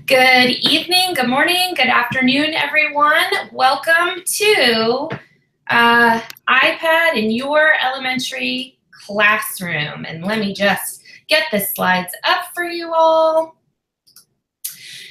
Good evening, good morning, good afternoon, everyone. Welcome to iPad in your elementary classroom. And let me just get the slides up for you all.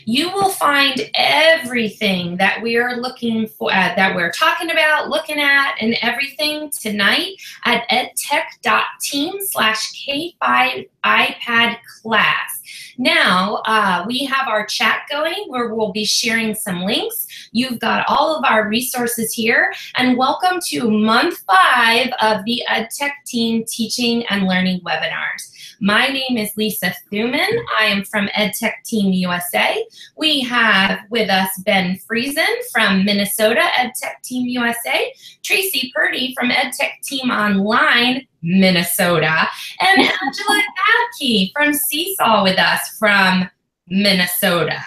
You will find everything that we are looking for, that we're talking about, looking at, and everything tonight at edtech.team/K5 iPad class. Now, we have our chat going where we'll be sharing some links. You've got all of our resources here, and welcome to month 5 of the EdTechTeam Teaching and Learning webinars. My name is Lisa Thuman. I am from EdTechTeam USA. We have with us Ben Friesen from Minnesota, EdTechTeam USA, Tracy Purdy from EdTechTeam Online, Minnesota, and Angela Gadke from SeeSaw with us from Minnesota.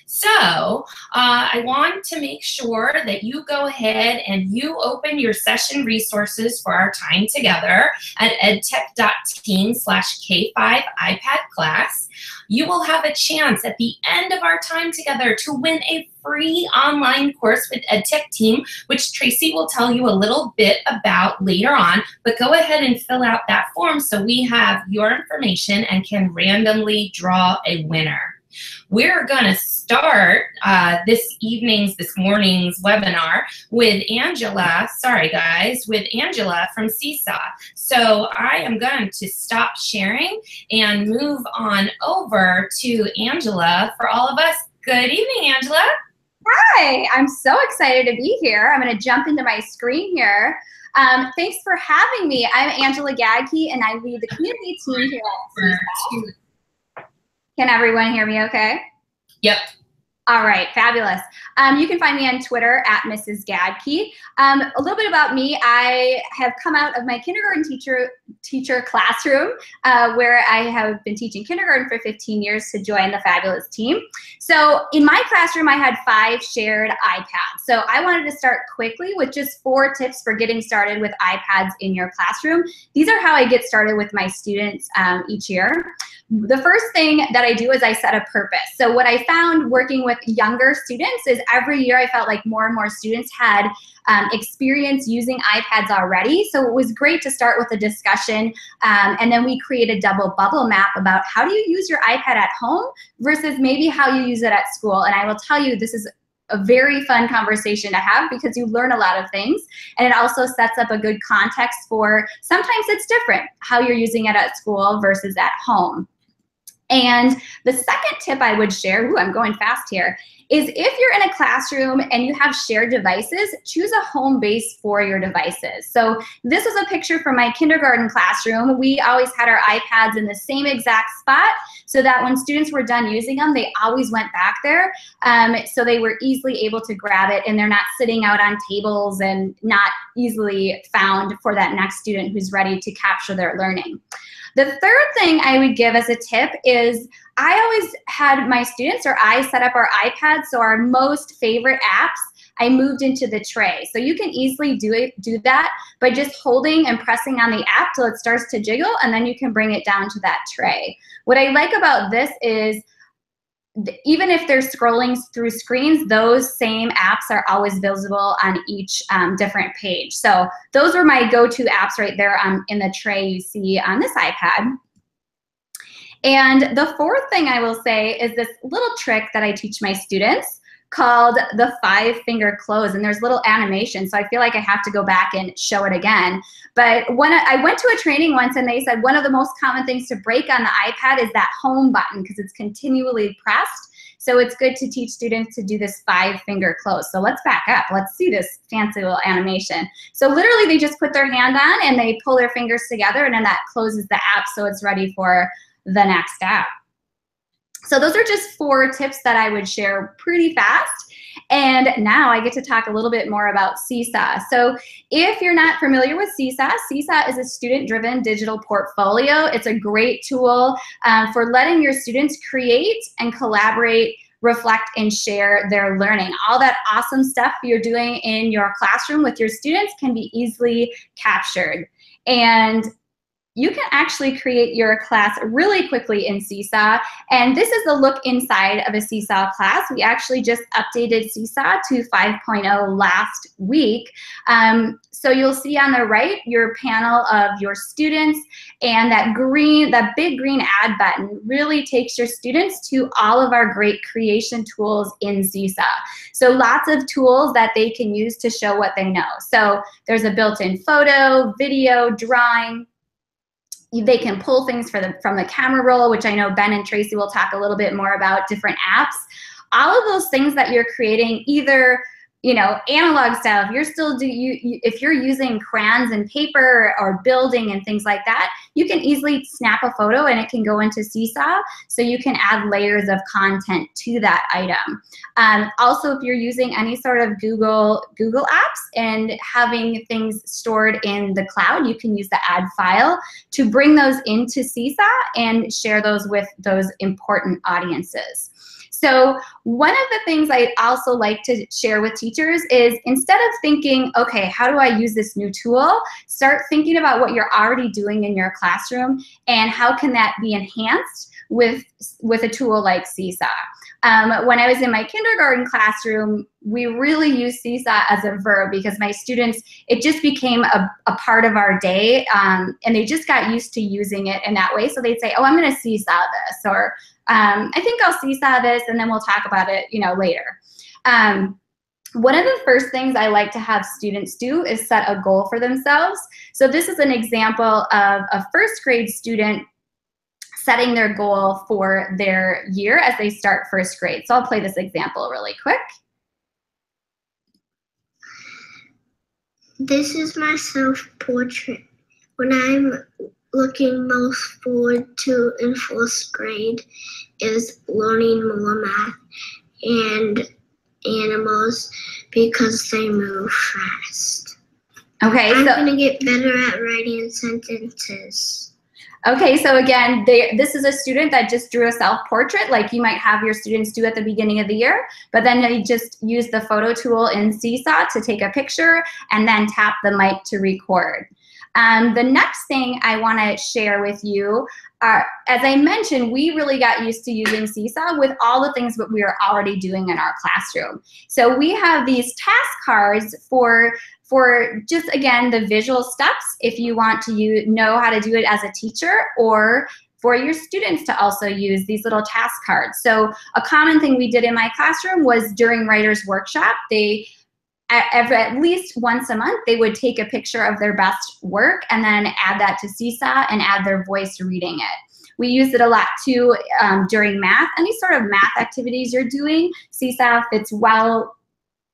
So I want to make sure that you go ahead and you open your session resources for our time together at edtech.team/K5 iPad class. You will have a chance at the end of our time together to win a free online course with EdTechTeam, which Tracy will tell you a little bit about later on. But go ahead and fill out that form so we have your information and can randomly draw a winner. We're going to start this morning's webinar with Angela, with Angela from SeeSaw. So I am going to stop sharing and move on over to Angela for all of us. Good evening, Angela. Hi, I'm so excited to be here. I'm going to jump into my screen here. Thanks for having me. I'm Angela Gadke, and I lead the community team here at SeeSaw. Can everyone hear me okay? Yep. All right, fabulous. You can find me on Twitter at Mrs. Gadke. A little bit about me, I have come out of my kindergarten teacher classroom where I have been teaching kindergarten for 15 years to join the fabulous team. So in my classroom, I had 5 shared iPads. So I wanted to start quickly with just 4 tips for getting started with iPads in your classroom. These are how I get started with my students each year. The first thing that I do is I set a purpose. So what I found working with younger students is every year I felt like more and more students had experience using iPads already. So it was great to start with a discussion, and then we create a double bubble map about how do you use your iPad at home versus maybe how you use it at school. And I will tell you, this is a very fun conversation to have because you learn a lot of things, and it also sets up a good context for sometimes it's different how you're using it at school versus at home. And the second tip I would share, I'm going fast here, is if you're in a classroom and you have shared devices, choose a home base for your devices. So this is a picture from my kindergarten classroom. We always had our iPads in the same exact spot so that when students were done using them, they always went back there. So they were easily able to grab it and they're not sitting out on tables and not easily found for that next student who's ready to capture their learning. The third thing I would give as a tip is I always had my students, or I set up our iPads, so our most favorite apps, I moved into the tray. So you can easily do that by just holding and pressing on the app till it starts to jiggle, and then you can bring it down to that tray. What I like about this is even if they're scrolling through screens, those same apps are always visible on each different page. So those are my go-to apps right there in the tray you see on this iPad. And the fourth thing I will say is this little trick that I teach my students called the 5-finger close, and there's little animation, so I feel like I have to go back and show it again. But when I went to a training once and they said one of the most common things to break on the iPad is that home button because it's continually pressed. So it's good to teach students to do this 5-finger close. So let's back up. Let's see this fancy little animation. So literally they just put their hand on and they pull their fingers together, and then that closes the app so it's ready for the next app. So those are just 4 tips that I would share pretty fast. And now I get to talk a little bit more about SeeSaw. So if you're not familiar with SeeSaw, SeeSaw is a student-driven digital portfolio. It's a great tool for letting your students create and collaborate, reflect, and share their learning. All that awesome stuff you're doing in your classroom with your students can be easily captured. And you can actually create your class really quickly in SeeSaw. And this is the look inside of a SeeSaw class. We actually just updated SeeSaw to 5.0 last week. So you'll see on the right your panel of your students, and that big green add button really takes your students to all of our great creation tools in SeeSaw. So lots of tools that they can use to show what they know. So there's a built-in photo, video, drawing. They can pull things from the camera roll, which I know Ben and Tracy will talk a little bit more about, different apps. All of those things that you're creating, either analog style, if you're using crayons and paper or building and things like that, you can easily snap a photo and it can go into SeeSaw, so you can add layers of content to that item. Also, if you're using any sort of Google apps and having things stored in the cloud, you can use the add file to bring those into SeeSaw and share those with those important audiences. So one of the things I also like to share with teachers is, instead of thinking, okay, how do I use this new tool, start thinking about what you're already doing in your classroom and how can that be enhanced with a tool like SeeSaw. When I was in my kindergarten classroom, we really used SeeSaw as a verb because my students, it just became a part of our day, and they just got used to using it in that way. So they'd say, oh, I'm going to SeeSaw this, or I think I'll SeeSaw this, and then we'll talk about it, later. One of the first things I like to have students do is set a goal for themselves. So this is an example of a first grade student setting their goal for their year as they start first grade. So I'll play this example really quick. This is my self-portrait. When I'm looking most forward to in fourth grade is learning more math and animals because they move fast. Okay, I'm going to get better at writing sentences. Okay, so again, this is a student that just drew a self-portrait like you might have your students do at the beginning of the year, but then they just use the photo tool in SeeSaw to take a picture and then tap the mic to record. The next thing I want to share with you are, as I mentioned, we really got used to using SeeSaw with all the things that we are already doing in our classroom. So we have these task cards for just, again, the visual steps if you want to know how to do it as a teacher, or for your students to also use these little task cards. So a common thing we did in my classroom was during Writer's Workshop, at least once a month, they would take a picture of their best work and then add that to SeeSaw and add their voice reading it. We use it a lot too during math. Any sort of math activities you're doing, SeeSaw fits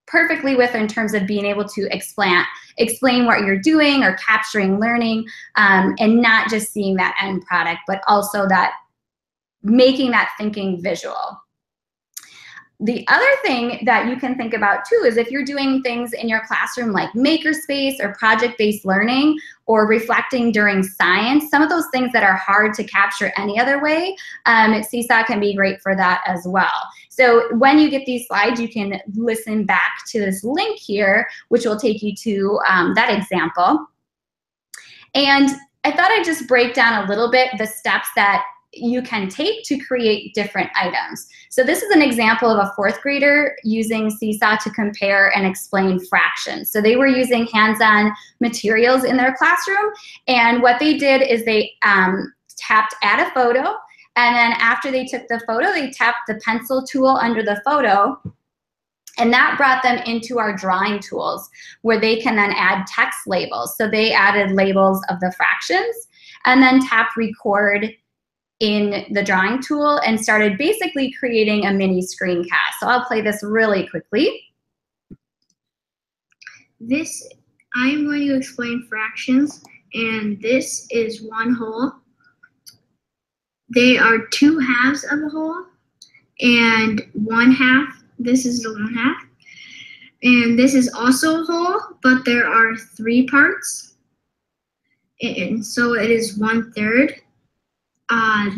perfectly with in terms of being able to explain what you're doing or capturing learning, and not just seeing that end product, but also that making that thinking visual. The other thing that you can think about too is if you're doing things in your classroom like makerspace or project-based learning or reflecting during science, some of those things that are hard to capture any other way, SeeSaw can be great for that as well. So when you get these slides, you can listen back to this link here, which will take you to that example. And I thought I'd just break down a little bit the steps that you can take to create different items. So this is an example of a fourth grader using SeeSaw to compare and explain fractions. So they were using hands-on materials in their classroom, and what they did is they tapped add a photo, and then after they took the photo, they tapped the pencil tool under the photo, and that brought them into our drawing tools where they can then add text labels. So they added labels of the fractions and then tapped record in the drawing tool and started basically creating a mini screencast. So I'll play this really quickly. I am going to explain fractions, and this is one whole. They are two halves of a whole, and one half, this is the one half. And this is also a whole, but there are three parts. And so it is 1/3.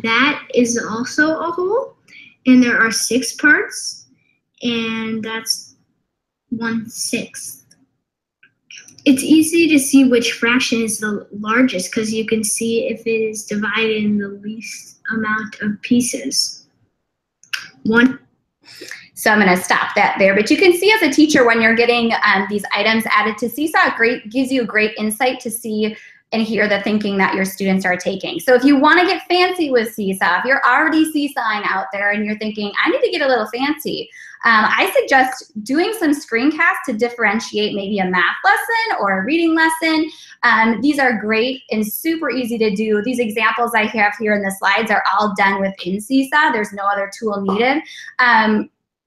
That is also a whole, and there are 6 parts, and that's 1/6. it's easy to see which fraction is the largest because you can see if it is divided in the least amount of pieces. So I'm going to stop that there. But you can see as a teacher when you're getting these items added to SeeSaw, gives you a great insight to see and hear the thinking that your students are taking. So if you want to get fancy with SeeSaw, if you're already SeeSawing out there and you're thinking, I need to get a little fancy, I suggest doing some screencasts to differentiate maybe a math lesson or a reading lesson. These are great and super easy to do. These examples I have here in the slides are all done within SeeSaw. There's no other tool needed.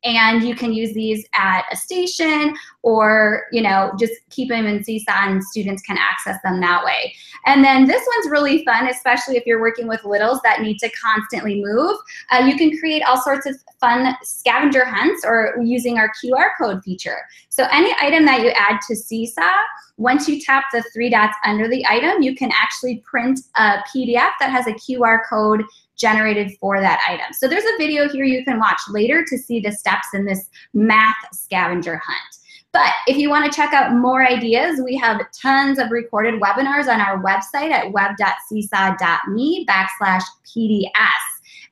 And you can use these at a station or, you know, just keep them in SeeSaw and students can access them that way. And then this one's really fun, especially if you're working with littles that need to constantly move. You can create all sorts of fun scavenger hunts or using our QR code feature. So any item that you add to SeeSaw, once you tap the 3 dots under the item, you can actually print a PDF that has a QR code generated for that item. So there's a video here you can watch later to see the steps in this math scavenger hunt. But if you want to check out more ideas, we have tons of recorded webinars on our website at web.seesaw.me/PDS.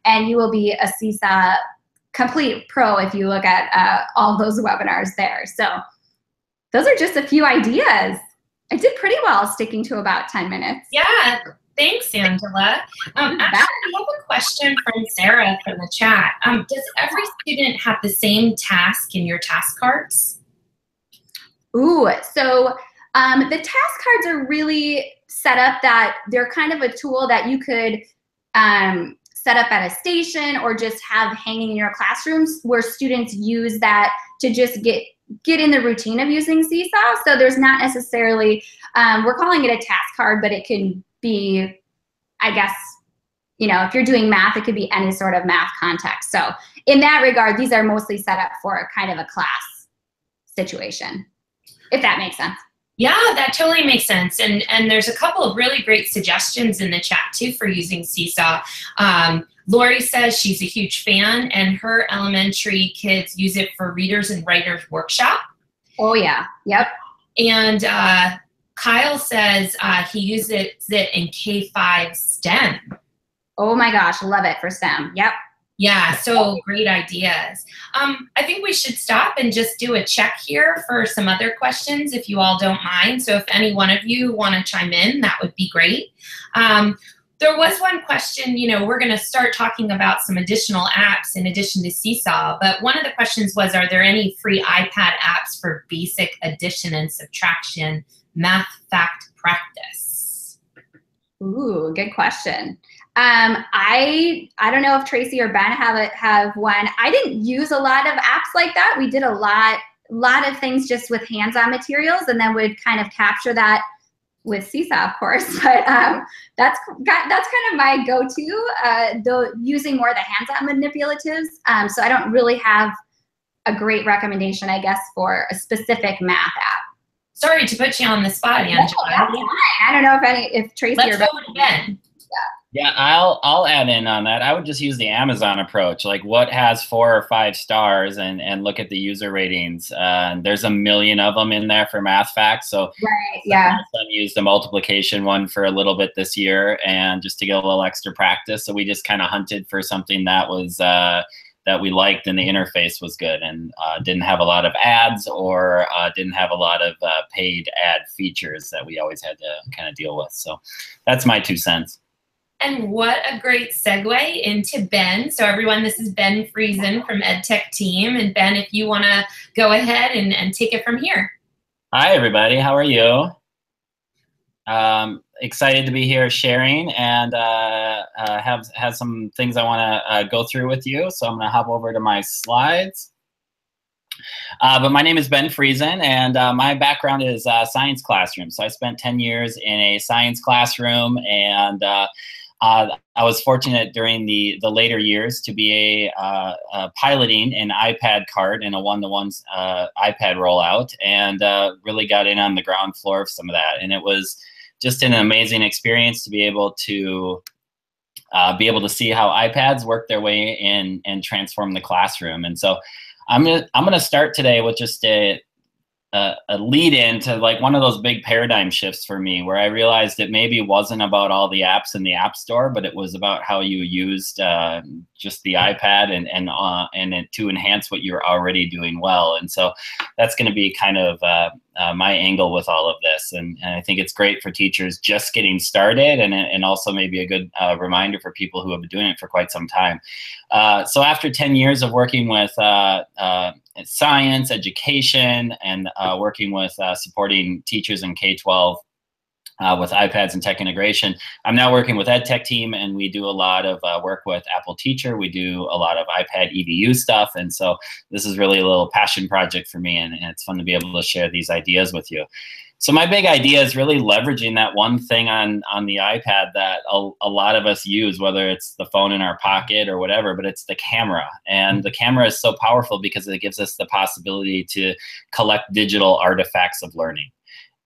And you will be a SeeSaw complete pro if you look at all those webinars there. So those are just a few ideas. I did pretty well sticking to about 10 minutes. Yeah. Thanks, Angela. Actually, we have a question from Sarah from the chat. Does every student have the same task in your task cards? Ooh, so the task cards are really set up that they're kind of a tool that you could set up at a station or just have hanging in your classrooms where students use that to just get in the routine of using SeeSaw. So there's not necessarily, we're calling it a task card, but it can be, I guess, you know, if you're doing math, it could be any sort of math context. So in that regard, these are mostly set up for kind of a class situation, if that makes sense. Yeah, that totally makes sense. And there's a couple of really great suggestions in the chat too for using SeeSaw. Lori says she's a huge fan and her elementary kids use it for readers and writers workshop. Oh yeah, yep. And Kyle says he uses it in K5 STEM. Oh my gosh, love it for STEM. Yep. Yeah, so great ideas. I think we should stop and just do a check here for some other questions if you all don't mind. So if any one of you want to chime in, that would be great. There was one question, you know, we're going to start talking about some additional apps in addition to SeeSaw, but one of the questions was, are there any free iPad apps for basic addition and subtraction math fact practice? Of good question. I don't know if Tracy or Ben have one. I didn't use a lot of apps like that. We did a lot of things just with hands-on materials, and then would kind of capture that with SeeSaw, of course. But that's kind of my go-to, though using more of the hands-on manipulatives. So I don't really have a great recommendation, I guess, for a specific math app. Sorry to put you on the spot, Angela. No, that's fine. I don't know if Tracy Let's or go again. Yeah, I'll add in on that. I would just use the Amazon approach, like what has 4 or 5 stars, and look at the user ratings. There's a million of them in there for math facts. So right, yeah. My son used the multiplication one for a little bit this year, and just to get a little extra practice. So we just kind of hunted for something that was that we liked, and the interface was good, and didn't have a lot of ads or didn't have a lot of paid ad features that we always had to kind of deal with. So that's my 2 cents. And what a great segue into Ben. So everyone, this is Ben Friesen from EdTechTeam. And Ben, if you want to go ahead and take it from here. Hi, everybody. How are you? Excited to be here sharing, and have some things I want to go through with you. So I'm going to hop over to my slides. But my name is Ben Friesen, and my background is science classroom. So I spent 10 years in a science classroom, and I was fortunate during the later years to be piloting an iPad cart in a one-to-one iPad rollout, and really got in on the ground floor of some of that. And it was just an amazing experience to be able to see how iPads work their way in and transform the classroom. And so I'm gonna start today with just a lead in to like one of those big paradigm shifts for me, where I realized it maybe wasn't about all the apps in the App Store, but it was about how you used just the iPad and to enhance what you're already doing well. And so that's going to be kind of my angle with all of this. And I think it's great for teachers just getting started, and also maybe a good reminder for people who have been doing it for quite some time. So after 10 years of working with science, education, and working with supporting teachers in K-12 with iPads and tech integration, I'm now working with EdTechTeam, and we do a lot of work with Apple Teacher. We do a lot of iPad EDU stuff, and so this is really a little passion project for me, and it's fun to be able to share these ideas with you. So my big idea is really leveraging that one thing on the iPad that a lot of us use, whether it's the phone in our pocket or whatever, but it's the camera. And the camera is so powerful because it gives us the possibility to collect digital artifacts of learning.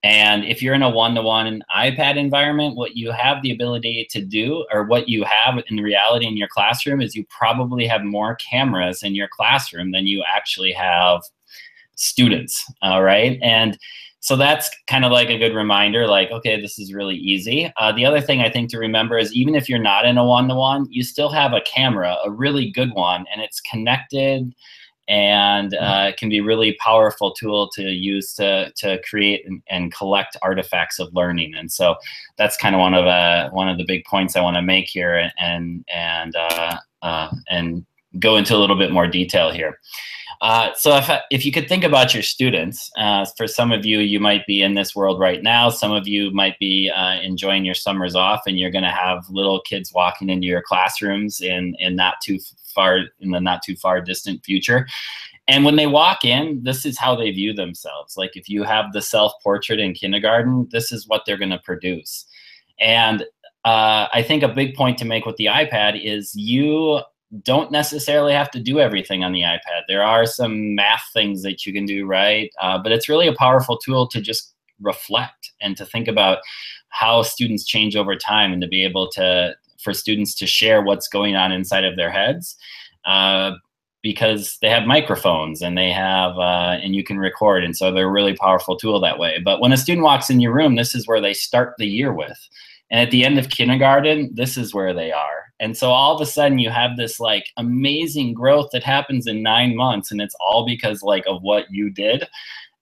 And if you're in a one-to-one iPad environment, what you have the ability to do, or what you have in reality in your classroom, is you probably have more cameras in your classroom than you actually have students, all right? And so that's kind of like a good reminder, like, okay, this is really easy. The other thing I think to remember is even if you're not in a one-to-one, you still have a camera, a really good one, and it's connected, and it can be a really powerful tool to use to create and collect artifacts of learning. And so that's kind of one of the big points I want to make here, and go into a little bit more detail here. So if you could think about your students, for some of you, you might be in this world right now. Some of you might be enjoying your summers off, and you're going to have little kids walking into your classrooms in the not too far distant future. And when they walk in, this is how they view themselves. Like if you have the self-portrait in kindergarten, this is what they're going to produce. And I think a big point to make with the iPad is you don't necessarily have to do everything on the iPad. There are some math things that you can do, right? But it's really a powerful tool to just reflect and to think about how students change over time, and to be able for students to share what's going on inside of their heads, because they have microphones and they have, and you can record. And so they're a really powerful tool that way. But when a student walks in your room, this is where they start the year with. And at the end of kindergarten, this is where they are. And so all of a sudden you have this like amazing growth that happens in 9 months, and it's all because like of what you did.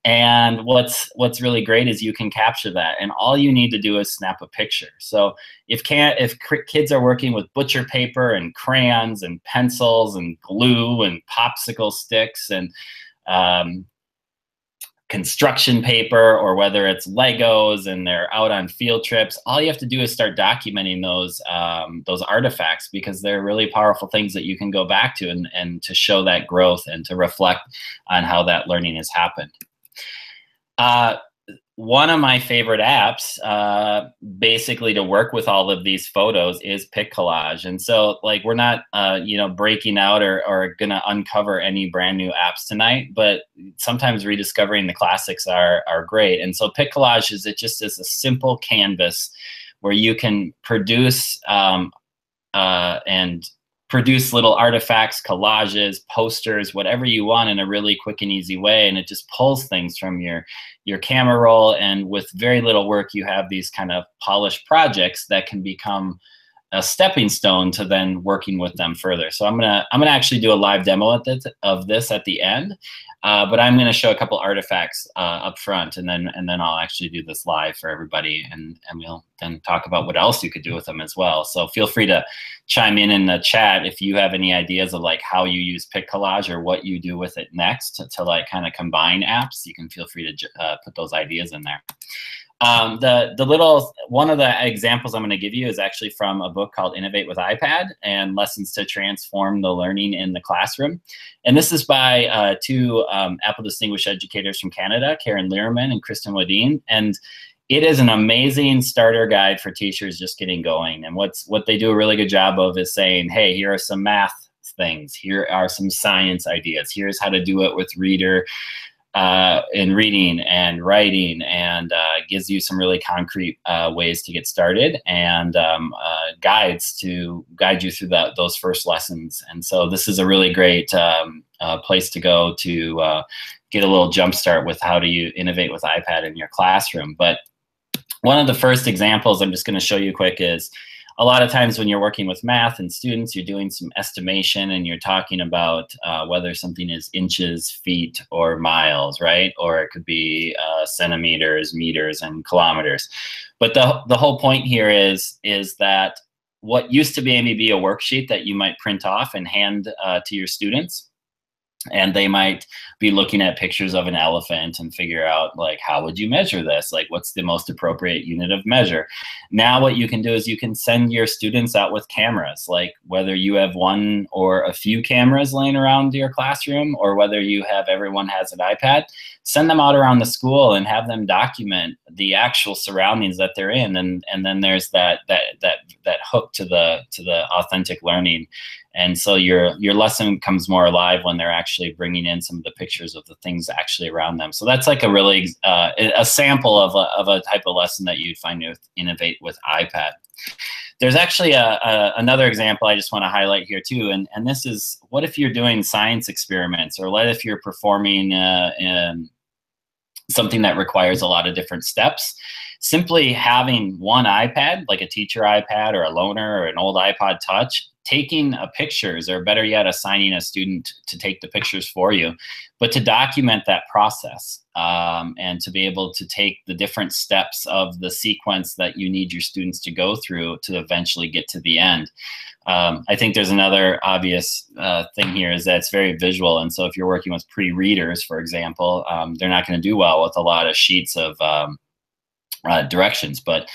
And what's really great is you can capture that, and all you need to do is snap a picture. So if kids are working with butcher paper and crayons and pencils and glue and popsicle sticks and construction paper, or whether it's Legos and they're out on field trips, all you have to do is start documenting those artifacts, because they're really powerful things that you can go back to and to show that growth and to reflect on how that learning has happened. One of my favorite apps, basically to work with all of these photos, is Pic Collage. And so like we're not, breaking out or gonna uncover any brand new apps tonight, but sometimes rediscovering the classics are great. And so Pic Collage is just a simple canvas where you can produce produce little artifacts, collages, posters, whatever you want in a really quick and easy way. And it just pulls things from your camera roll. And with very little work, you have these kind of polished projects that can become a stepping stone to then working with them further. So I'm gonna actually do a live demo of this at the end, but I'm gonna show a couple artifacts up front, and then I'll actually do this live for everybody, and we'll then talk about what else you could do with them as well. So feel free to chime in the chat if you have any ideas of like how you use Pic Collage or what you do with it next to like kind of combine apps. You can feel free to put those ideas in there. One of the examples I'm going to give you is actually from a book called Innovate with iPad and Lessons to Transform the Learning in the Classroom. And this is by two Apple Distinguished Educators from Canada, Karen Learman and Kristen Wadine. And it is an amazing starter guide for teachers just getting going. And what they do a really good job of is saying, hey, here are some math things. Here are some science ideas. Here's how to do it with reader in reading and writing, and gives you some really concrete ways to get started, and guides to guide you through those first lessons. And so this is a really great place to go to get a little jump start with how do you innovate with iPad in your classroom. But one of the first examples I'm just going to show you quick is a lot of times when you're working with math and students, you're doing some estimation and you're talking about whether something is inches, feet, or miles, right? Or it could be centimeters, meters, and kilometers. But the whole point here is that what used to maybe be a worksheet that you might print off and hand to your students, and they might be looking at pictures of an elephant and figure out, like, how would you measure this? Like, what's the most appropriate unit of measure? Now what you can do is you can send your students out with cameras, like whether you have one or a few cameras laying around your classroom, or whether you have everyone has an iPad, send them out around the school and have them document the actual surroundings that they're in. And then there's that hook to the authentic learning. And so your lesson comes more alive when they're actually bringing in some of the pictures of the things actually around them. So that's like a really a sample of a type of lesson that you'd find with Innovate with iPad. There's actually another example I just want to highlight here too, and this is, what if you're doing science experiments, or what if you're performing something that requires a lot of different steps? Simply having one iPad, like a teacher iPad or a loaner or an old iPod Touch, taking pictures, or better yet, assigning a student to take the pictures for you, but to document that process and to be able to take the different steps of the sequence that you need your students to go through to eventually get to the end. I think there's another obvious thing here, is that it's very visual. And so if you're working with pre-readers, for example, they're not going to do well with a lot of sheets of directions, but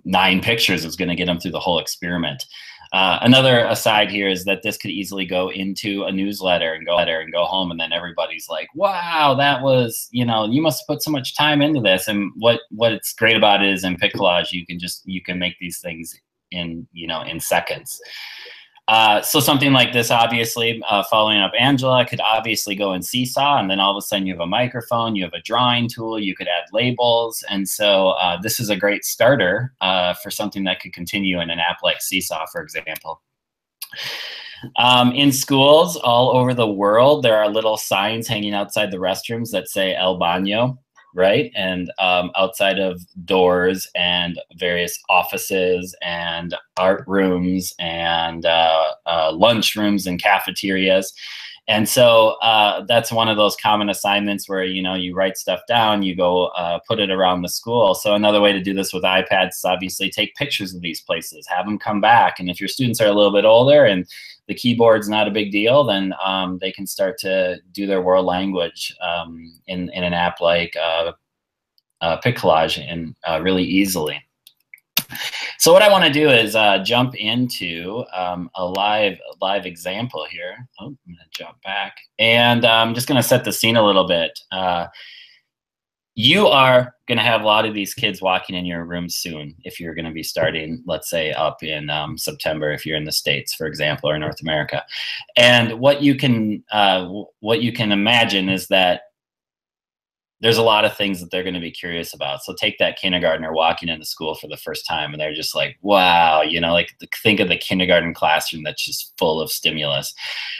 9 pictures is going to get them through the whole experiment. Another aside here is that this could easily go into a newsletter and go home, and then everybody's like, wow, that was, you must have put so much time into this. And what's great about it is in Pitcollage, you can make these things in seconds. So something like this, obviously, following up Angela, could obviously go in SeeSaw, and then all of a sudden you have a microphone, you have a drawing tool, you could add labels. And so this is a great starter for something that could continue in an app like SeeSaw, for example. In schools all over the world, there are little signs hanging outside the restrooms that say El Baño, right? And outside of doors and various offices and art rooms and lunch rooms and cafeterias. And so that's one of those common assignments where, you write stuff down, you go put it around the school. So another way to do this with iPads is obviously take pictures of these places, have them come back. And if your students are a little bit older and the keyboard's not a big deal, then they can start to do their world language in an app like Pitcollage and really easily. So what I want to do is jump into a live example here. Oh, I'm going to jump back, and I'm just going to set the scene a little bit. You are going to have a lot of these kids walking in your room soon if you're going to be starting, let's say, up in September if you're in the States, for example, or North America. And what you can imagine is that there's a lot of things that they're going to be curious about. So take that kindergartner walking into school for the first time, and they're just like, wow, like think of the kindergarten classroom that's just full of stimulus.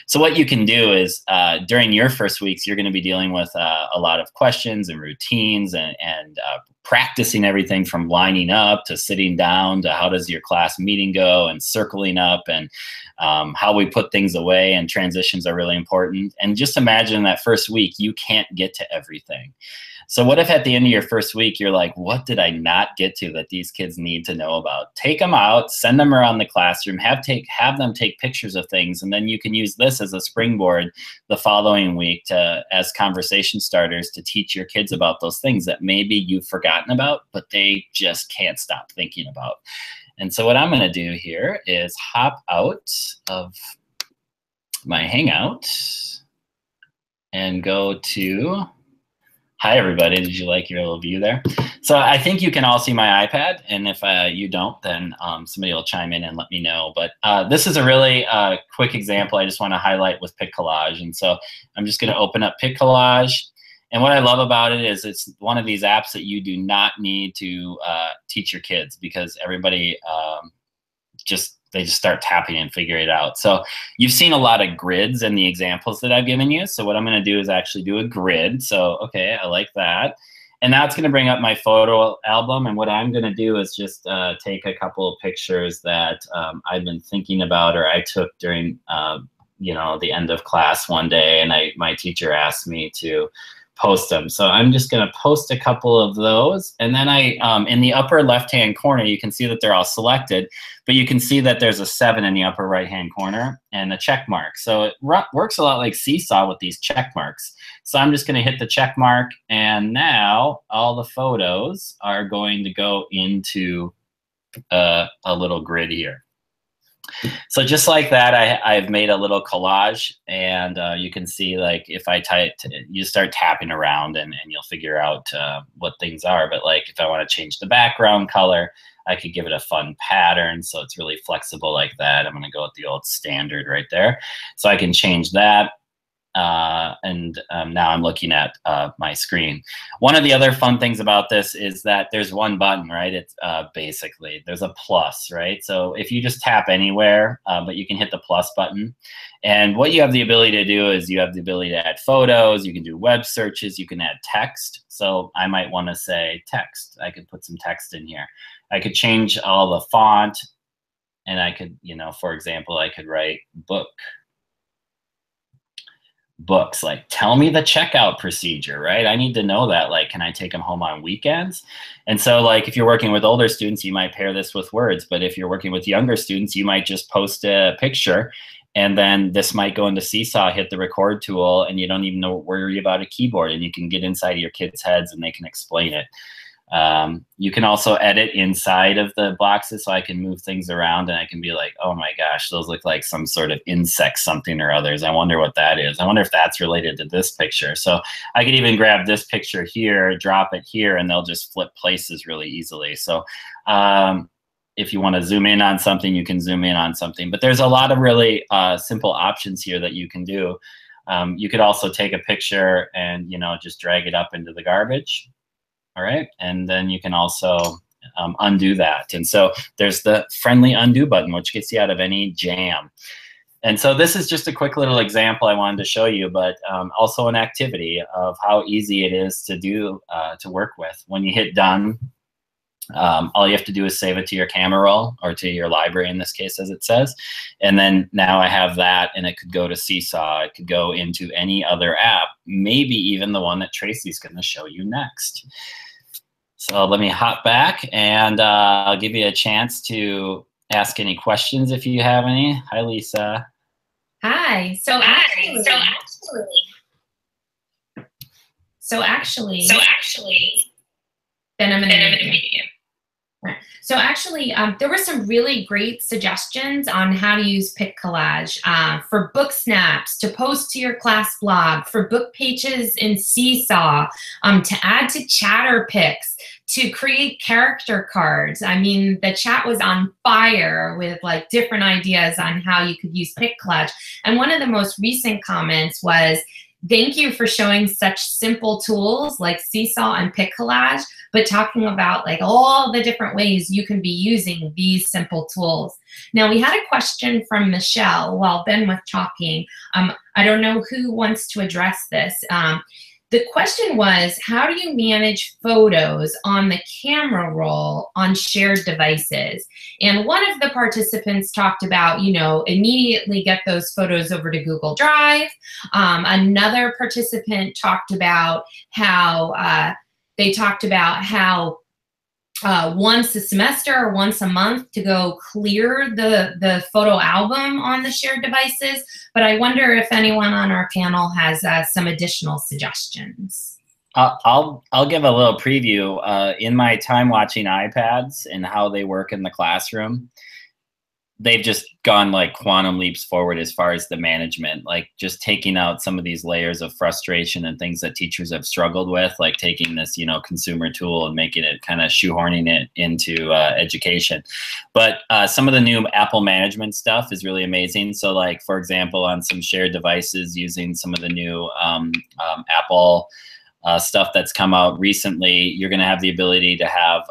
So what you can do is during your first weeks, you're going to be dealing with a lot of questions and routines and practicing everything from lining up to sitting down to how does your class meeting go and circling up and how we put things away, and transitions are really important. And just imagine that first week, you can't get to everything. So what if at the end of your first week, you're like, what did I not get to that these kids need to know about? Take them out, send them around the classroom, have them take pictures of things, and then you can use this as a springboard the following week as conversation starters to teach your kids about those things that maybe you've forgotten about, but they just can't stop thinking about. And so what I'm going to do here is hop out of my Hangout and go to, hi everybody, did you like your little view there? So I think you can all see my iPad, and if you don't, then somebody will chime in and let me know. But this is a really quick example I just want to highlight with Pitcollage. And so I'm just going to open up Pitcollage. And what I love about it is it's one of these apps that you do not need to teach your kids, because everybody just they just start tapping and figure it out. So you've seen a lot of grids in the examples that I've given you. So what I'm going to do is actually do a grid. So, okay, I like that. And now it's going to bring up my photo album. And what I'm going to do is just take a couple of pictures that I've been thinking about, or I took during, you know, the end of class one day, and my teacher asked me to post them. So I'm just going to post a couple of those. And then in the upper left-hand corner, you can see that they're all selected, but you can see that there's a 7 in the upper right-hand corner and a check mark. So it works a lot like SeeSaw with these check marks. So I'm just going to hit the check mark, and now all the photos are going to go into a little grid here. So just like that, I've made a little collage, and you can see, like, if I you start tapping around and you'll figure out what things are. But like, if I want to change the background color, I could give it a fun pattern. So it's really flexible like that. I'm going to go with the old standard right there. So I can change that. Now I'm looking at my screen. One of the other fun things about this is that there's one button, right? It's basically, there's a plus, right? So if you just tap anywhere, but you can hit the plus button. And what you have the ability to do is you have the ability to add photos, you can do web searches, you can add text. So I might want to say text. I could put some text in here. I could change all the font, and I could, you know, for example, I could write books, like, tell me the checkout procedure, right? I need to know that. Like, can I take them home on weekends? And so, like, if you're working with older students, you might pair this with words. But if you're working with younger students, you might just post a picture, and then this might go into SeeSaw, hit the record tool, and you don't even worry about a keyboard, and you can get inside of your kids' heads and they can explain it. You can also edit inside of the boxes, so I can move things around, and I can be like, oh my gosh, those look like some sort of insect something or others. I wonder what that is. I wonder if that's related to this picture. So I could even grab this picture here, drop it here, and they'll just flip places really easily. So if you want to zoom in on something, you can zoom in on something. But there's a lot of really simple options here that you can do. You could also take a picture and, you know, just drag it up into the garbage. All right, and then you can also undo that. And so there's the friendly undo button, which gets you out of any jam. And so this is just a quick little example I wanted to show you, but also an activity of how easy it is to do, to work with. When you hit done, all you have to do is save it to your camera roll, or to your library in this case, as it says. And then now I have that, and it could go to SeeSaw. It could go into any other app, maybe even the one that Tracy's going to show you next. So let me hop back, and I'll give you a chance to ask any questions if you have any. Hi, Lisa. Hi. So actually, then I'm going to So actually, there were some really great suggestions on how to use Pic Collage for book snaps, to post to your class blog, for book pages in SeeSaw, to add to chatter pics, to create character cards. I mean, the chat was on fire with like different ideas on how you could use Pic Collage. And one of the most recent comments was, thank you for showing such simple tools like SeeSaw and Pic Collage, but talking about like all the different ways you can be using these simple tools. Now, we had a question from Michelle while Ben was talking. I don't know who wants to address this. The question was, how do you manage photos on the camera roll on shared devices? And one of the participants talked about, you know, immediately get those photos over to Google Drive. Another participant talked about how once a semester or once a month to go clear the photo album on the shared devices. But I wonder if anyone on our panel has some additional suggestions. I'll give a little preview. In my time watching iPads and how they work in the classroom, they've just gone like quantum leaps forward as far as the management, like just taking out some of these layers of frustration and things that teachers have struggled with, like taking this, you know, consumer tool and making it, kind of shoehorning it into education. But some of the new Apple management stuff is really amazing. So like, for example, on some shared devices, using some of the new Apple stuff that's come out recently, you're going to have the ability to have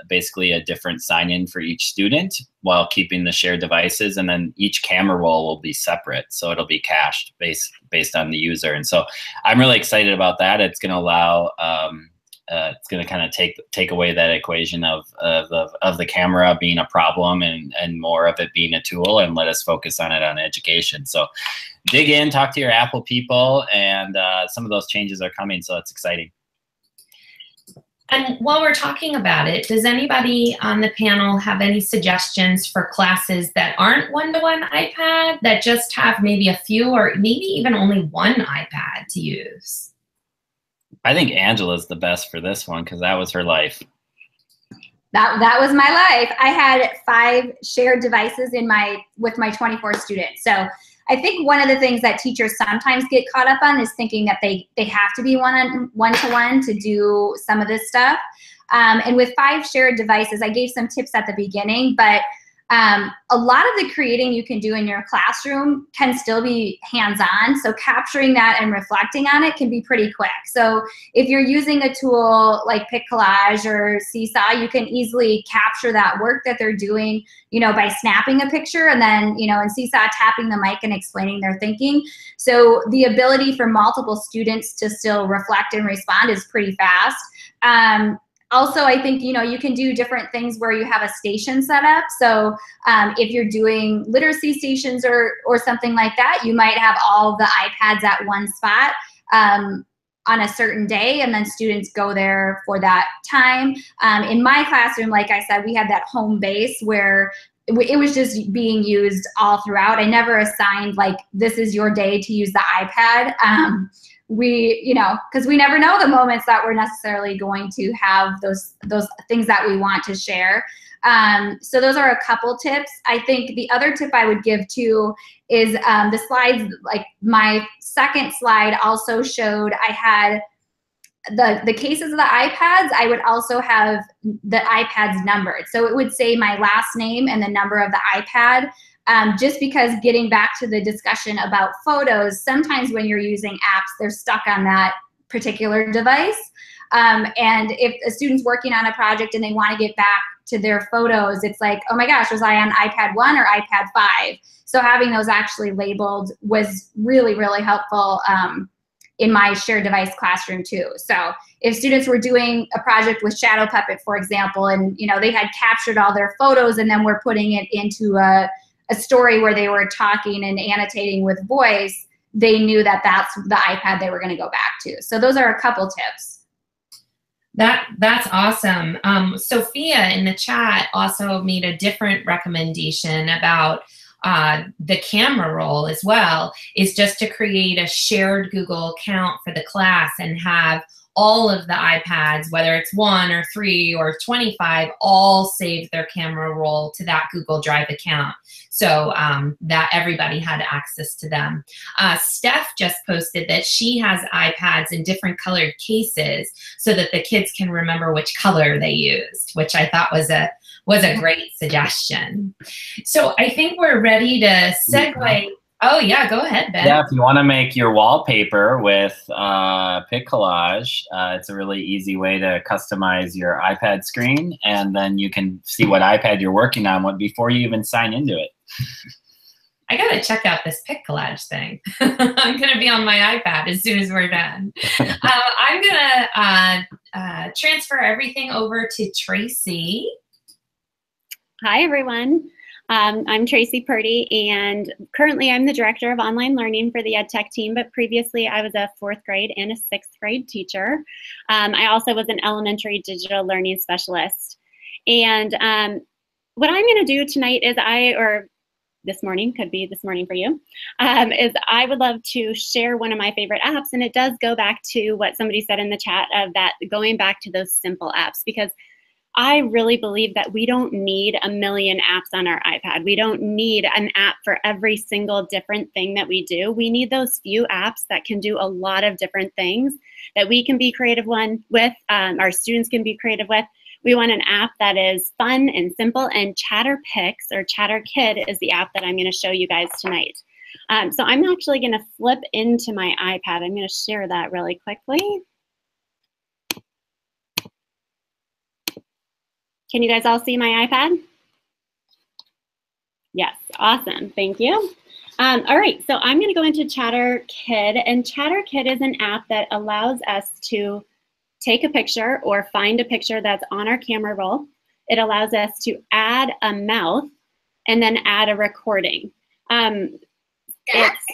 basically a different sign-in for each student while keeping the shared devices, and then each camera roll will be separate, so it'll be cached based on the user. And so I'm really excited about that. It's going to allow it's going to kind of take away that equation of the camera being a problem and more of it being a tool, and let us focus on it on education. So dig in, talk to your Apple people, and some of those changes are coming, so it's exciting. And while we're talking about it, does anybody on the panel have any suggestions for classes that aren't one-to-one iPad, that just have maybe a few or maybe even only one iPad to use? I think Angela's the best for this one because that was her life. That was my life. I had 5 shared devices with my 24 students. So I think one of the things that teachers sometimes get caught up on is thinking that they have to be one-to-one to do some of this stuff. And with 5 shared devices, I gave some tips at the beginning, but a lot of the creating you can do in your classroom can still be hands-on. So capturing that and reflecting on it can be pretty quick. So if you're using a tool like Pick Collage or SeeSaw, you can easily capture that work that they're doing, by snapping a picture and then, in SeeSaw tapping the mic and explaining their thinking. So the ability for multiple students to still reflect and respond is pretty fast. Also, I think, you can do different things where you have a station set up. So if you're doing literacy stations or something like that, you might have all the iPads at one spot on a certain day, and then students go there for that time. In my classroom, like I said, we had that home base where it was just being used all throughout. I never assigned, like, this is your day to use the iPad. Because we never know the moments that we're necessarily going to have those things that we want to share. So those are a couple tips. I think the other tip I would give too is the slides, like my second slide also showed I had the cases of the iPads. I would also have the iPads numbered. So it would say my last name and the number of the iPad. Just because, getting back to the discussion about photos, sometimes when you're using apps, they're stuck on that particular device. And if a student's working on a project and they want to get back to their photos, it's like, oh my gosh, was I on iPad 1 or iPad 5? So having those actually labeled was really, really helpful in my shared device classroom too. So if students were doing a project with Shadow Puppet, for example, and they had captured all their photos and then we're putting it into a story where they were talking and annotating with voice, they knew that that's the iPad they were going to go back to. So those are a couple tips. That's awesome. Sophia in the chat also made a different recommendation about the camera roll as well, is just to create a shared Google account for the class and have all of the iPads, whether it's 1 or 3 or 25, all save their camera roll to that Google Drive account, so that everybody had access to them. Steph just posted that she has iPads in different colored cases so that the kids can remember which color they used, which I thought was a great suggestion. So I think we're ready to segue. Oh yeah, go ahead, Ben. Yeah, if you want to make your wallpaper with Pick Collage, it's a really easy way to customize your iPad screen, and then you can see what iPad you're working on before you even sign into it. I gotta check out this Pick Collage thing. I'm gonna be on my iPad as soon as we're done. I'm gonna transfer everything over to Tracy. Hi, everyone. I'm Tracy Purdy, and currently I'm the Director of Online Learning for the EdTechTeam, but previously I was a 4th grade and a 6th grade teacher. I also was an elementary digital learning specialist. And what I'm going to do tonight is or this morning, could be this morning for you, is I would love to share one of my favorite apps, and it does go back to what somebody said in the chat of that, going back to those simple apps, because I really believe that we don't need a million apps on our iPad. We don't need an app for every single different thing that we do. We need those few apps that can do a lot of different things that we can be creative with, our students can be creative with. We want an app that is fun and simple, and ChatterPix or ChatterKid is the app that I'm going to show you guys tonight. So I'm actually going to flip into my iPad. I'm going to share that really quickly. Can you guys all see my iPad? Yes, awesome, thank you. All right, so I'm gonna go into ChatterKid, and ChatterKid is an app that allows us to take a picture or find a picture that's on our camera roll. It allows us to add a mouth and then add a recording. It's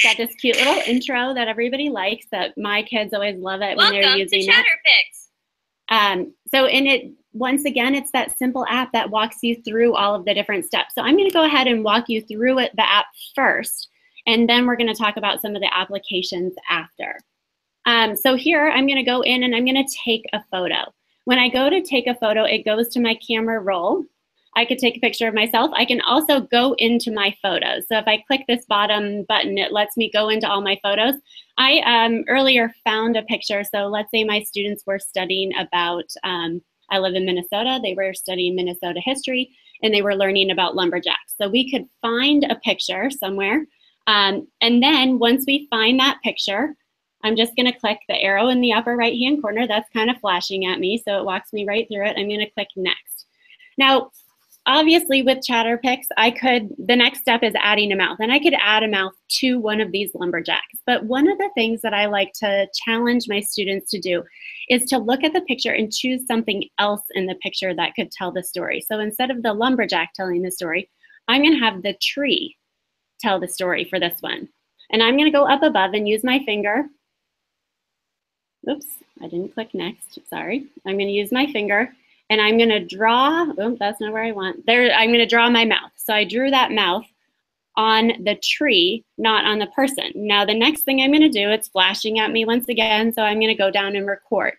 got this cute little intro that everybody likes, that my kids always love it when they're using it. Welcome to ChatterPix. So in it, once again, it's that simple app that walks you through all of the different steps. So I'm gonna go ahead and walk you through the app first, and then we're gonna talk about some of the applications after. So here, I'm gonna go in and I'm gonna take a photo. When I go to take a photo, it goes to my camera roll. I could take a picture of myself. I can also go into my photos. So if I click this bottom button, it lets me go into all my photos. I earlier found a picture. So let's say my students were studying about, I live in Minnesota. They were studying Minnesota history, and they were learning about lumberjacks. So we could find a picture somewhere. And then once we find that picture, I'm just gonna click the arrow in the upper right-hand corner. That's kind of flashing at me, so it walks me right through it. I'm gonna click next. Now, obviously with ChatterPix, the next step is adding a mouth, and I could add a mouth to one of these lumberjacks. But one of the things that I like to challenge my students to do is to look at the picture and choose something else in the picture that could tell the story. So instead of the lumberjack telling the story, I'm gonna have the tree tell the story for this one. And I'm gonna go up above and use my finger. Oops, I didn't click next, sorry. I'm gonna use my finger, and I'm gonna draw, oh, that's not where I want. There, I'm gonna draw my mouth. So I drew that mouth on the tree, not on the person. Now the next thing I'm gonna do, it's flashing at me once again, so I'm gonna go down and record.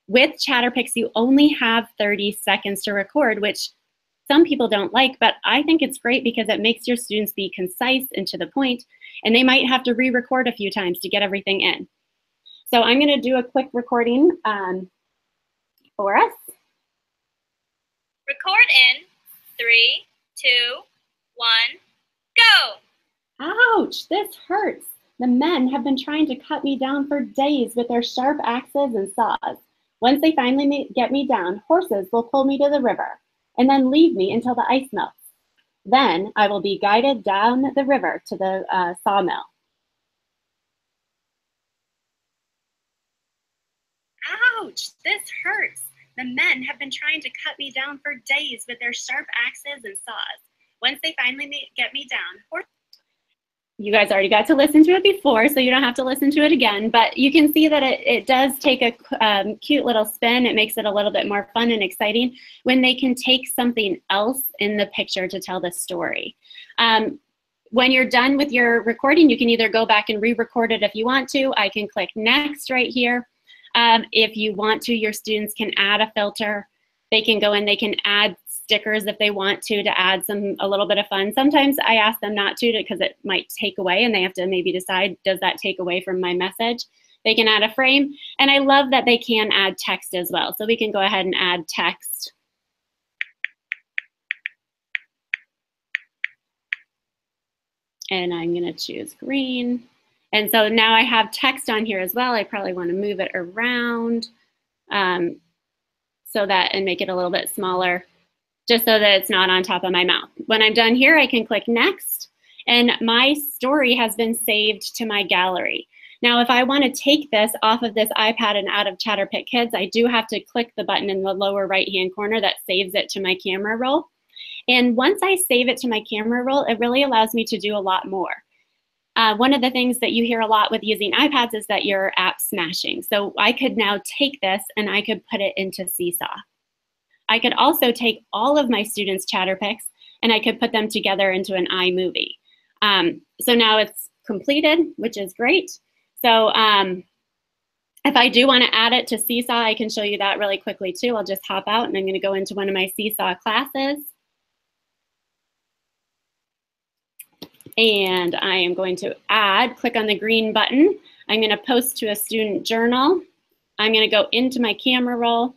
With ChatterPix, you only have 30 seconds to record, which some people don't like, but I think it's great because it makes your students be concise and to the point, and they might have to re-record a few times to get everything in. So I'm gonna do a quick recording for us. Record in 3, 2, 1, go! Ouch, this hurts. The men have been trying to cut me down for days with their sharp axes and saws. Once they finally get me down, horses will pull me to the river and then leave me until the ice melts. Then I will be guided down the river to the sawmill. Ouch, this hurts. The men have been trying to cut me down for days with their sharp axes and saws. Once they finally get me down, you guys already got to listen to it before, so you don't have to listen to it again, but you can see that it does take a cute little spin. It makes it a little bit more fun and exciting when they can take something else in the picture to tell the story. When you're done with your recording, you can either go back and re-record it if you want to. I can click next right here. If you want to, your students can add a filter. They can go in, they can add stickers if they want to add a little bit of fun. Sometimes I ask them not to because it might take away, and they have to maybe decide, does that take away from my message? They can add a frame, and I love that they can add text as well. So we can go ahead and add text. And I'm gonna choose green. And so now I have text on here as well. I probably want to move it around so that, and make it a little bit smaller, just so that it's not on top of my mouth. When I'm done here, I can click next, and my story has been saved to my gallery. Now, if I want to take this off of this iPad and out of ChatterPix Kids, I do have to click the button in the lower right-hand corner that saves it to my camera roll. And once I save it to my camera roll, it really allows me to do a lot more. One of the things that you hear a lot with using iPads is that you're app smashing. So I could now take this and I could put it into SeeSaw. I could also take all of my students' ChatterPix and I could put them together into an iMovie. So now it's completed, which is great. So if I do want to add it to SeeSaw, I can show you that really quickly too. I'll just hop out and I'm going to go into one of my SeeSaw classes. And I am going to add, click on the green button. I'm going to post to a student journal. I'm going to go into my camera roll,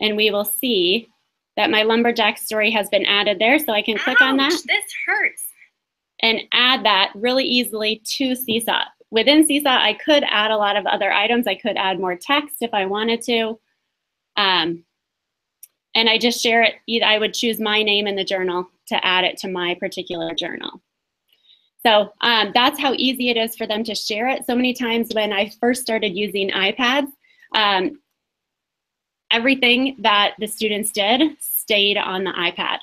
and we will see that my lumberjack story has been added there. So I can click on that. This hurts. And add that really easily to SeeSaw. Within SeeSaw, I could add a lot of other items. I could add more text if I wanted to. And I just share it. I would choose my name in the journal to add it to my particular journal. So that's how easy it is for them to share it. So many times when I first started using iPads, everything that the students did stayed on the iPad.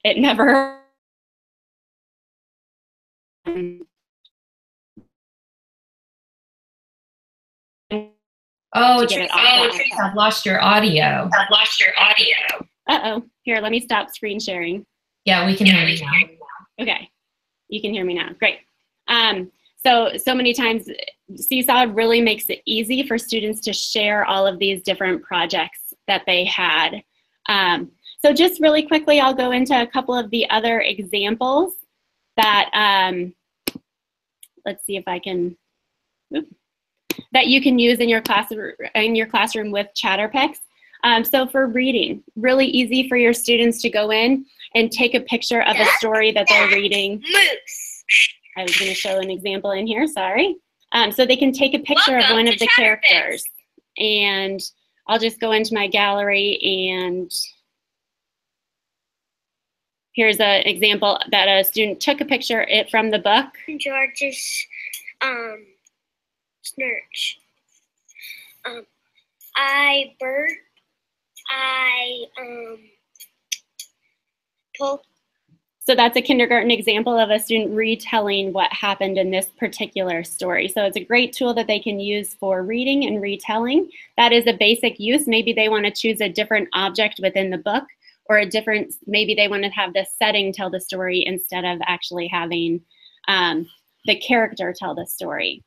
It never. Oh, Tracy, I've lost your audio. Uh-oh. Here, let me stop screen sharing. Yeah, we can hear you now. Okay. You can hear me now. Great. So many times, SeeSaw really makes it easy for students to share all of these different projects that they had. So just really quickly, I'll go into a couple of the other examples that, let's see if I can, that you can use in your classroom with ChatterPix. So for reading, really easy for your students to go in and take a picture of a story that they're reading. I was going to show an example in here, sorry. So they can take a picture of one of the characters. And I'll just go into my gallery, and here's an example that a student took a picture from the book. George's Snurch. Pull. So that's a kindergarten example of a student retelling what happened in this particular story. So it's a great tool that they can use for reading and retelling. That is a basic use. Maybe they want to choose a different object within the book, or maybe they want to have the setting tell the story instead of actually having the character tell the story.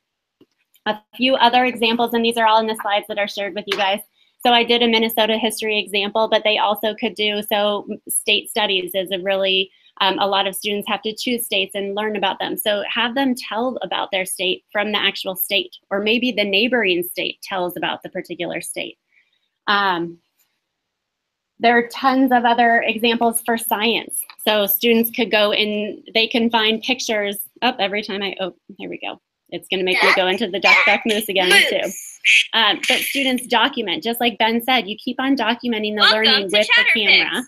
A few other examples, and these are all in the slides that are shared with you guys. So I did a Minnesota history example, but they also could do, so state studies is a really, a lot of students have to choose states and learn about them. So have them tell about their state from the actual state, or maybe the neighboring state tells about the particular state. There are tons of other examples for science. So students could go in, they can find pictures. Oh, every time here we go. It's going to make me go into the duck, duck, moose again too. But students document, just like Ben said, you keep on documenting the learning with the camera.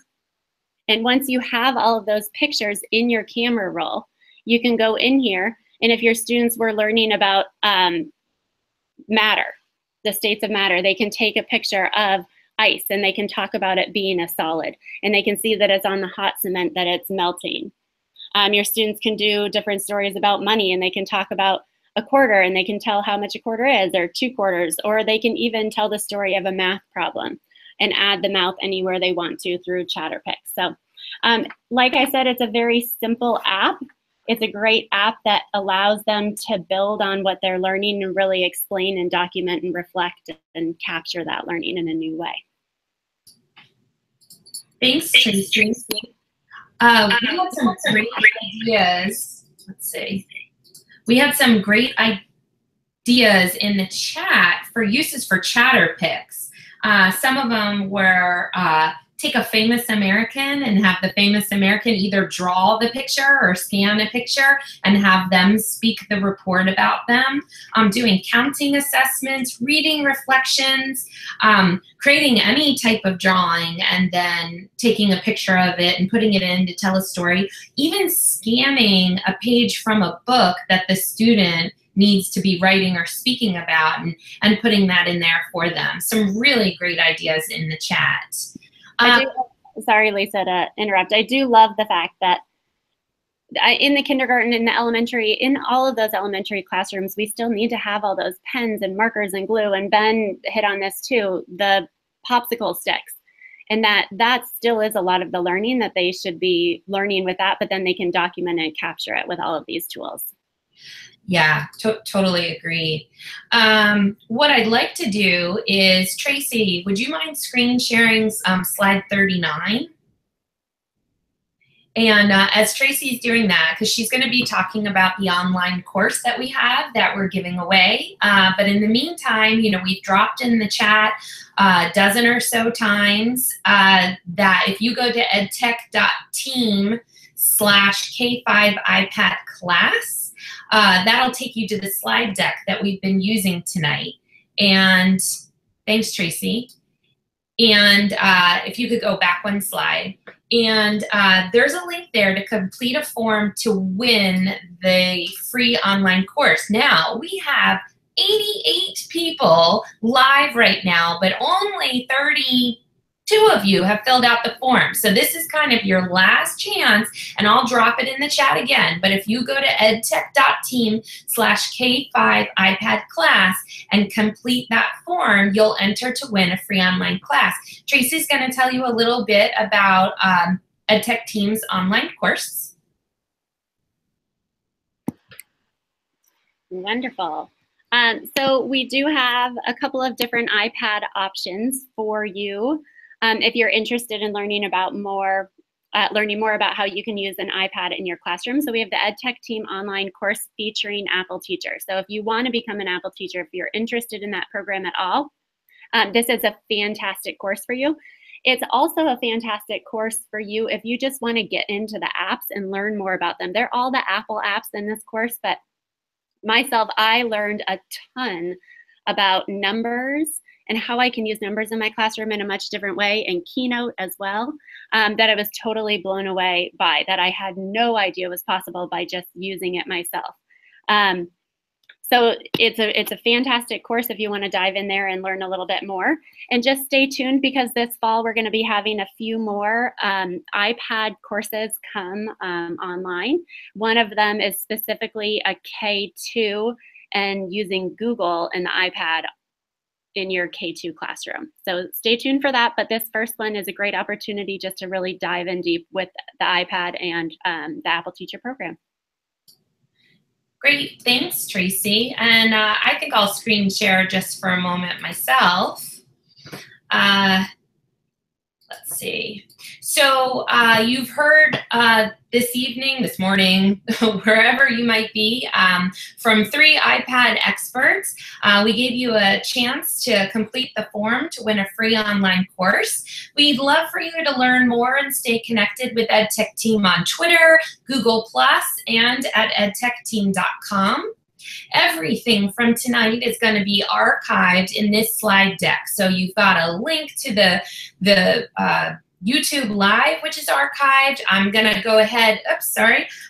And once you have all of those pictures in your camera roll, you can go in here, and if your students were learning about matter, the states of matter, they can take a picture of ice and they can talk about it being a solid, and they can see that it's on the hot cement that it's melting. Your students can do different stories about money, and they can talk about a quarter, and they can tell how much a quarter is, or 2 quarters, or they can even tell the story of a math problem and add the math anywhere they want to through ChatterPix. So like I said, it's a very simple app. It's a great app that allows them to build on what they're learning and really explain and document and reflect and capture that learning in a new way. Thanks, Tracy. We had some great ideas. Let's see. We had some great ideas in the chat for uses for ChatterPix. Some of them were take a famous American and have the famous American either draw the picture or scan a picture and have them speak the report about them. Doing counting assessments, reading reflections, creating any type of drawing and then taking a picture of it and putting it in to tell a story. Even scanning a page from a book that the student needs to be writing or speaking about, and putting that in there for them. Some really great ideas in the chat. Sorry, Lisa, to interrupt. I do love the fact that in the kindergarten, in the elementary, in all of those elementary classrooms, we still need to have all those pens and markers and glue. And Ben hit on this too, the popsicle sticks. And that still is a lot of the learning that they should be learning with that, but then they can document and capture it with all of these tools. Yeah, totally agree. What I'd like to do is, Tracy, would you mind screen sharing slide 39? And as Tracy's doing that, because she's going to be talking about the online course that we have that we're giving away. But in the meantime, you know, we've dropped in the chat a dozen or so times that if you go to edtech.team/K5iPad that'll take you to the slide deck that we've been using tonight. And thanks, Tracy. And if you could go back one slide. And there's a link there to complete a form to win the free online course. Now, we have 88 people live right now, but only 32 of you have filled out the form. So this is kind of your last chance, and I'll drop it in the chat again. But if you go to edtech.team/K5 iPad class and complete that form, you'll enter to win a free online class. Tracy's going to tell you a little bit about EdTechTeam's online course. Wonderful. So we do have a couple of different iPad options for you if you're interested in learning more about how you can use an iPad in your classroom. So we have the EdTechTeam online course featuring Apple Teacher. So if you want to become an Apple teacher, if you're interested in that program at all, this is a fantastic course for you. It's also a fantastic course for you if you just want to get into the apps and learn more about them. They're all the Apple apps in this course, but myself, I learned a ton about numbers and how I can use numbers in my classroom in a much different way, and Keynote as well, that I was totally blown away by, that I had no idea was possible by just using it myself. So it's a fantastic course if you want to dive in there and learn a little bit more. And just stay tuned, because this fall we're going to be having a few more iPad courses come online. One of them is specifically a K2 and using Google and the iPad in your K2 classroom. So stay tuned for that. But this first one is a great opportunity just to really dive in deep with the iPad and the Apple Teacher program. Great, thanks, Tracy. And I think I'll screen share just for a moment myself. Let's see. So you've heard this evening, this morning, wherever you might be, from 3 iPad experts. We gave you a chance to complete the form to win a free online course. We'd love for you to learn more and stay connected with EdTechTeam on Twitter, Google+, and at edtechteam.com. Everything from tonight is going to be archived in this slide deck. So you've got a link to the YouTube Live, which is archived. I'm going to go ahead,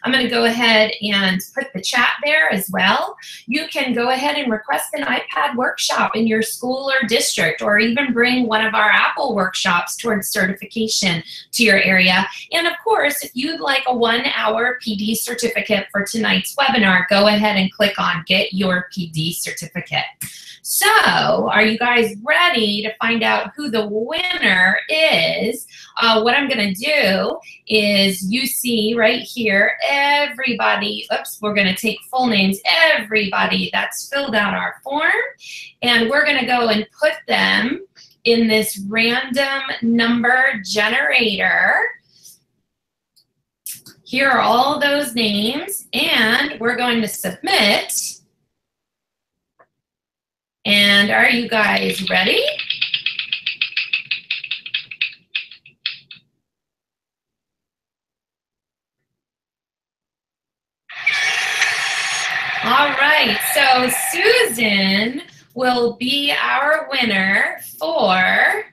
I'm going to go ahead and put the chat there as well. You can go ahead and request an iPad workshop in your school or district, or even bring one of our Apple workshops towards certification to your area. And of course, if you'd like a 1-hour PD certificate for tonight's webinar, go ahead and click on Get Your PD Certificate. So, are you guys ready to find out who the winner is? What I'm going to do is, you see right here, everybody, we're going to take full names, everybody that's filled out our form, and we're going to go and put them in this random number generator. Here are all those names, and we're going to submit. And are you guys ready? All right, so Susan will be our winner for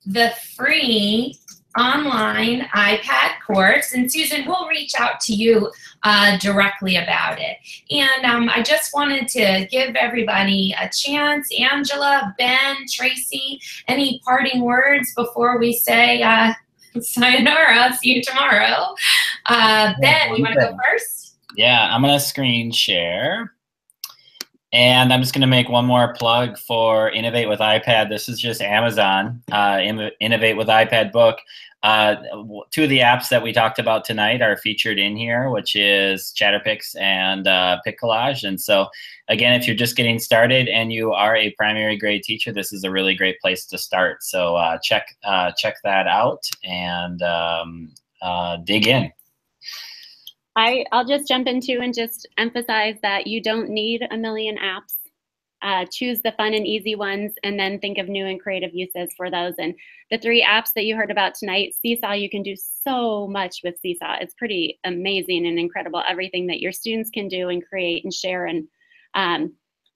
the free online iPad course. And Susan, we'll reach out to you directly about it. And I just wanted to give everybody a chance. Angela, Ben, Tracy, any parting words before we say sayonara, see you tomorrow? Ben, you want to go first? Yeah, I'm going to screen share. And I'm just going to make one more plug for Innovate with iPad. This is just Amazon, Innovate with iPad book. 2 of the apps that we talked about tonight are featured in here, which is ChatterPix and Pic Collage. And so, again, if you're just getting started and you are a primary grade teacher, this is a really great place to start. So check that out and dig in. I'll just jump into and just emphasize that you don't need a million apps. Choose the fun and easy ones, and then think of new and creative uses for those. And the 3 apps that you heard about tonight, SeeSaw, you can do so much with SeeSaw. It's pretty amazing and incredible, everything that your students can do and create and share and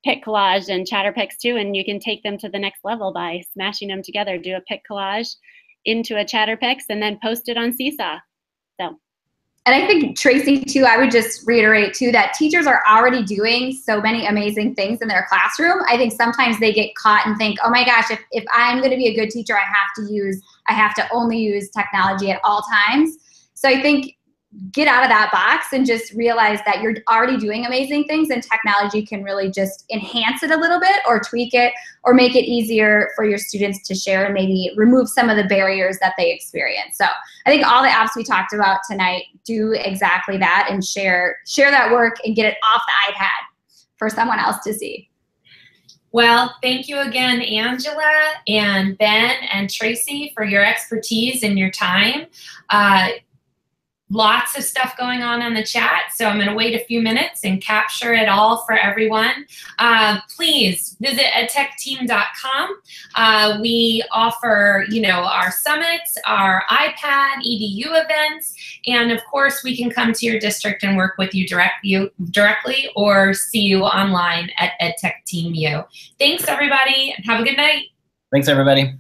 pic collage and chatter pics too, and you can take them to the next level by smashing them together. Do a pic collage into a chatter pics and then post it on SeeSaw. So. And I think, Tracy, too, I would just reiterate, too, that teachers are already doing so many amazing things in their classroom. I think sometimes they get caught and think, oh my gosh, if I'm going to be a good teacher, I have to only use technology at all times. So I think get out of that box and just realize that you're already doing amazing things, and technology can really just enhance it a little bit or tweak it or make it easier for your students to share and maybe remove some of the barriers that they experience. So I think all the apps we talked about tonight do exactly that, and share that work and get it off the iPad for someone else to see. Well, thank you again, Angela and Ben and Tracy, for your expertise and your time. Lots of stuff going on in the chat, so I'm going to wait a few minutes and capture it all for everyone. Please visit edtechteam.com. We offer, our summits, our iPad, EDU events, and of course, we can come to your district and work with you directly or see you online at EdTechTeam U. Thanks, everybody, and have a good night. Thanks, everybody.